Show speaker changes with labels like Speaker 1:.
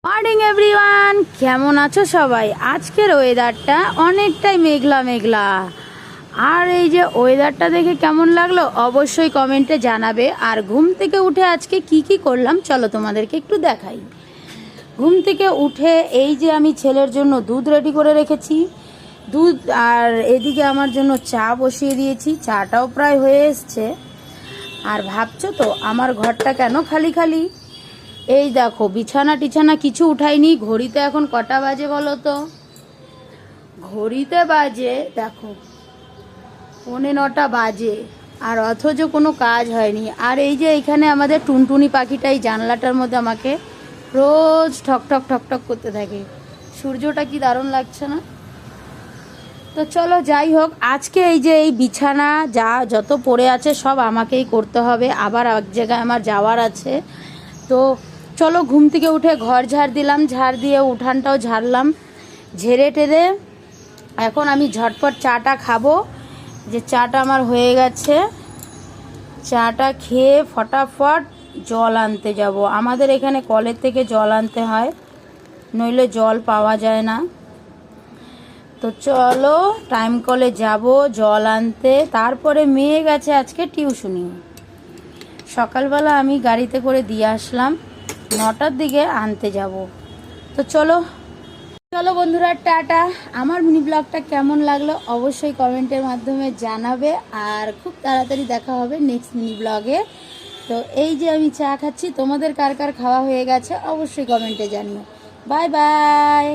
Speaker 1: Morning everyone, কেমন আছো সবাই? আজকের ওয়েদারটা অনেকটাই মেঘলা মেঘলা। আর এই যে ওয়েদারটা দেখে কেমন লাগলো অবশ্যই কমেন্টে জানাবে। আর ঘুম থেকে উঠে আজকে কি করলাম চলো তোমাদেরকে একটু দেখাই। ঘুম থেকে উঠে এই যে আমি ছেলের জন্য দুধ রেডি করে রেখেছি, দুধ, আর এদিকে আমার জন্য চা বসিয়ে দিয়েছি। চাটাও প্রায় হয়ে এসছে। আর ভাবছো তো আমার ঘরটা কেন খালি খালি? এই দেখো, বিছানা টিছানা কিছু উঠাইনি। ঘড়িতে এখন কটা বাজে বলো তো? ঘড়িতে বাজে দেখো 9:45 বাজে, আর অথচ কোনো কাজ হয়নি। আর এই যে এখানে আমাদের টুনটুনি পাখিটা এই জানলাটার মধ্যে আমাকে রোজ ঠক ঠক ঠক ঠক করতে থাকে। সূর্যটা কি দারুণ লাগছে না? তো চলো যাই হোক, আজকে এই যে এই বিছানা যত পড়ে আছে সব আমাকেই করতে হবে। আবার এক জায়গায় আমার যাওয়ার আছে। তো চলো, ঘুম থেকে উঠে ঘর ঝাড় দিলাম, ঝাড় দিয়ে উঠানটাও ঝাড়লাম, ঝেড়ে টেরে এখন আমি ঝটপট চাটা খাবো। যে চাটা আমার হয়ে গেছে, চাটা খেয়ে ফটাফট জল আনতে যাব। আমাদের এখানে কলের থেকে জল আনতে হয়, নইলে জল পাওয়া যায় না। তো চলো টাইম কলে যাব জল আনতে। তারপরে মেয়ে গেছে আজকে টিউশনি। সকালবেলা আমি গাড়িতে করে দিয়ে আসলাম, 9টার দিকে আনতে যাব। তো চলো চলো বন্ধুরা, টাটা। আমার মিনি ব্লগটা কেমন লাগলো অবশ্যই কমেন্টের মাধ্যমে জানাবে। আর খুব তাড়াতাড়ি দেখা হবে নেক্সট মিনি ব্লগে। তো এই যে আমি চা খাচ্ছি, তোমাদের কার কার খাওয়া হয়ে গেছে অবশ্যই কমেন্টে জানিও। Bye bye.